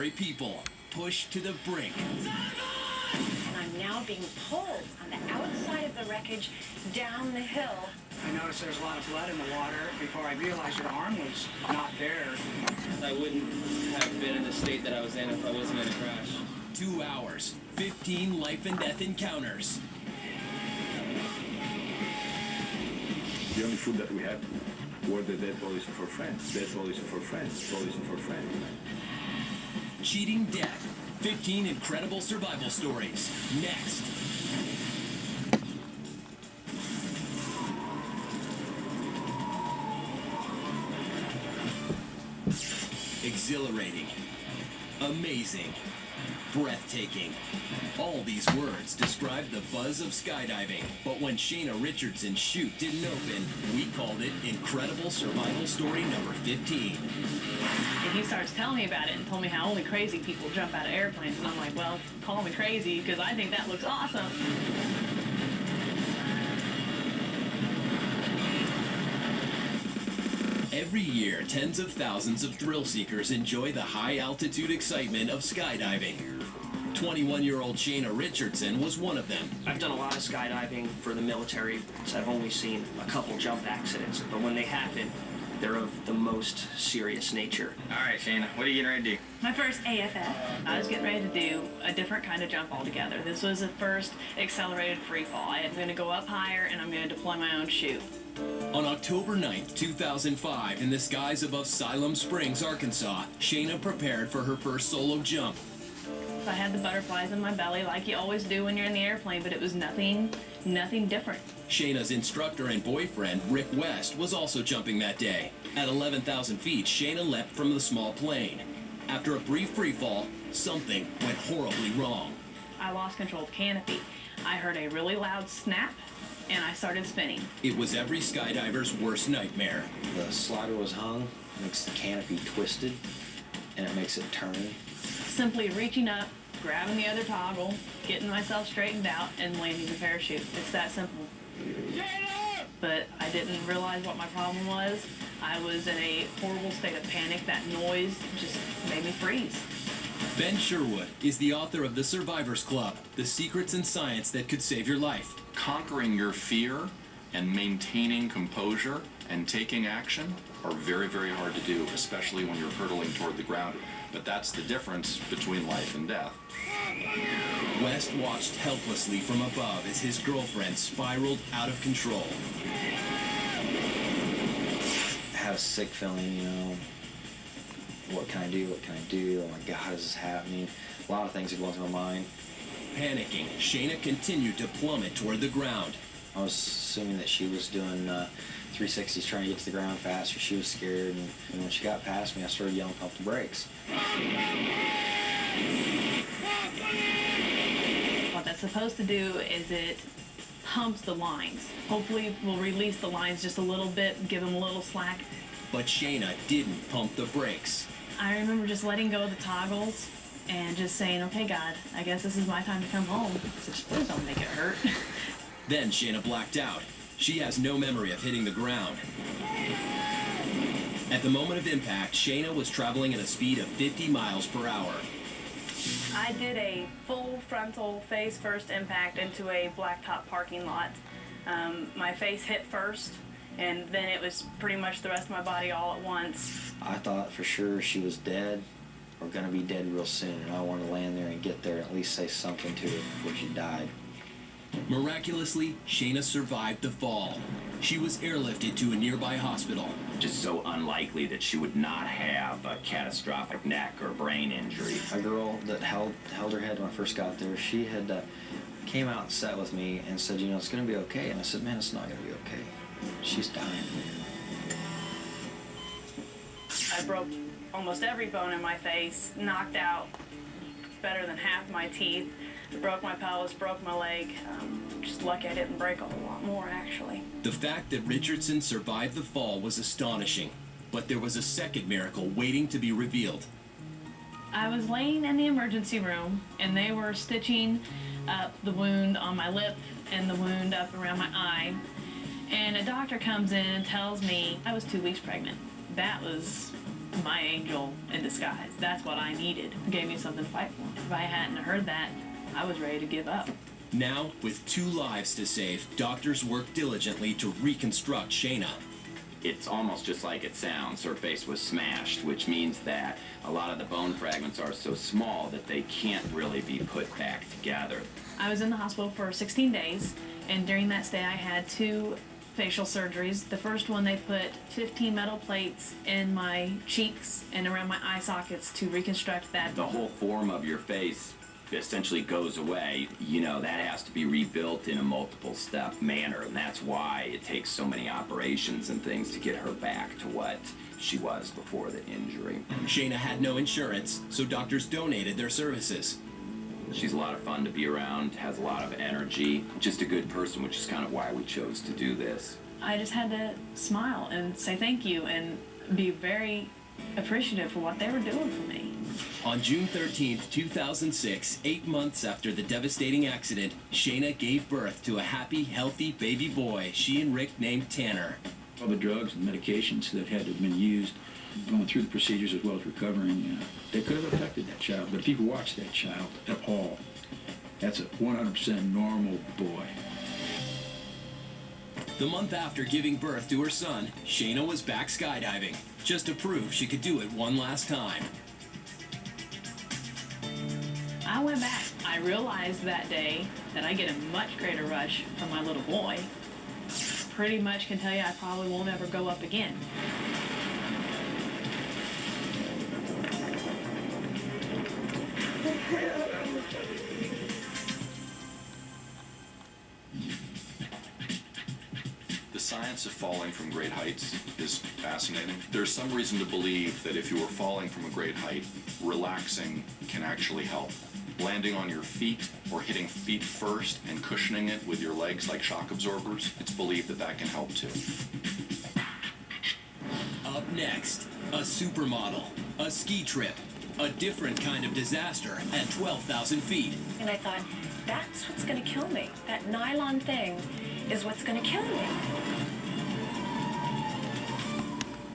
ordinary people pushed to the brink. And I'm now being pulled on the outside of the wreckage down the hill. I noticed there's a lot of blood in the water before I realized your arm was not there. I wouldn't have been in the state that I was in if I wasn't in a crash. 2 hours, 15 life and death encounters. The only food that we had were the dead bodies of our friends. Dead bodies of our friends. Bodies of our friends. Cheating death. 15 incredible survival stories. Next. Exhilarating. Amazing. Breathtaking. All these words describe the buzz of skydiving, but when Shayna Richardson's chute didn't open, we called it Incredible Survival Story number 15. And he starts telling me about it and told me how only crazy people jump out of airplanes, and I'm like, well, call me crazy because I think that looks awesome. Every year, tens of thousands of thrill seekers enjoy the high-altitude excitement of skydiving. 21-year-old Shayna Richardson was one of them. I've done a lot of skydiving for the military, so I've only seen a couple jump accidents, but when they happen, they're of the most serious nature. All right, Shayna, what are you getting ready to do? My first AFF, I was getting ready to do a different kind of jump altogether. This was the first accelerated free fall. I'm going to go up higher and I'm going to deploy my own chute. On October 9th, 2005, in the skies above Siloam Springs, Arkansas, Shayna prepared for her first solo jump. I had the butterflies in my belly like you always do when you're in the airplane, but it was nothing different. Shayna's instructor and boyfriend, Rick West, was also jumping that day. At 11,000 feet, Shayna leapt from the small plane. After a brief free fall, something went horribly wrong. I lost control of the canopy. I heard a really loud snap, and I started spinning. It was every skydiver's worst nightmare. The slider was hung, makes the canopy twisted, and it makes it turn. Simply reaching up, grabbing the other toggle, getting myself straightened out, and landing the parachute. It's that simple. But I didn't realize what my problem was. I was in a horrible state of panic. That noise just made me freeze. Ben Sherwood is the author of The Survivors Club, The Secrets and Science That Could Save Your Life. Conquering your fear and maintaining composure and taking action are very, very hard to do, especially when you're hurtling toward the ground. But that's the difference between life and death. West watched helplessly from above as his girlfriend spiraled out of control. I had a sick feeling, you know. What can I do? What can I do? Oh my God, is this happening? A lot of things had gone through my mind. Panicking, Shayna continued to plummet toward the ground. I was assuming that she was doing 360s trying to get to the ground faster. She was scared, and when she got past me, I started yelling, pump the brakes. What that's supposed to do is it pumps the lines. Hopefully we'll release the lines just a little bit, give them a little slack. But Shayna didn't pump the brakes. I remember just letting go of the toggles and just saying, okay, God, I guess this is my time to come home. Just please don't make it hurt. Then Shayna blacked out. She has no memory of hitting the ground. At the moment of impact, Shayna was traveling at a speed of 50 miles per hour. I did a full frontal face-first impact into a blacktop parking lot. My face hit first, and then it was pretty much the rest of my body all at once. I thought for sure she was dead or going to be dead real soon, and I wanted to land there and get there and at least say something to her before she died. Miraculously, Shayna survived the fall. She was airlifted to a nearby hospital. Just so unlikely that she would not have a catastrophic neck or brain injury. A girl that held her head when I first got there, she had came out and sat with me and said, you know, it's going to be okay. And I said, man, it's not going to be okay. She's dying. I broke almost every bone in my face, knocked out better than half my teeth, broke my pelvis, broke my leg. Just lucky I didn't break a whole lot more, actually. The fact that Richardson survived the fall was astonishing, but there was a second miracle waiting to be revealed. I was laying in the emergency room, and they were stitching up the wound on my lip and the wound up around my eye. And a doctor comes in and tells me I was 2 weeks pregnant. That was my angel in disguise. That's what I needed. It gave me something to fight for. If I hadn't heard that, I was ready to give up. Now, with 2 lives to save, doctors work diligently to reconstruct Shayna. It's almost just like it sounds. Her face was smashed, which means that a lot of the bone fragments are so small that they can't really be put back together. I was in the hospital for 16 days, and during that stay I had 2 facial surgeries. The first one, they put 15 metal plates in my cheeks and around my eye sockets to reconstruct that. The whole form of your face essentially goes away. You know, that has to be rebuilt in a multiple step manner, and that's why it takes so many operations and things to get her back to what she was before the injury. Shayna had no insurance, so doctors donated their services. She's a lot of fun to be around, has a lot of energy, just a good person, which is kind of why we chose to do this. I just had to smile and say thank you and be very appreciative for what they were doing for me. On June 13th, 2006, 8 months after the devastating accident, Shayna gave birth to a happy, healthy baby boy she and Rick named Tanner. All the drugs and medications that had to have been used, going through the procedures as well as recovering, they could have affected that child. But if you watch that child at all, that's a 100% normal boy. The month after giving birth to her son, Shayna was back skydiving, just to prove she could do it one last time. I went back. I realized that day that I get a much greater rush from my little boy. Pretty much can tell you I probably won't ever go up again. The science of falling from great heights is fascinating. There's some reason to believe that if you are falling from a great height, relaxing can actually help. Landing on your feet or hitting feet first and cushioning it with your legs like shock absorbers, it's believed that that can help too. Up next, a supermodel, a ski trip, a different kind of disaster at 12,000 feet. And I thought, that's what's going to kill me. That nylon thing is what's going to kill me.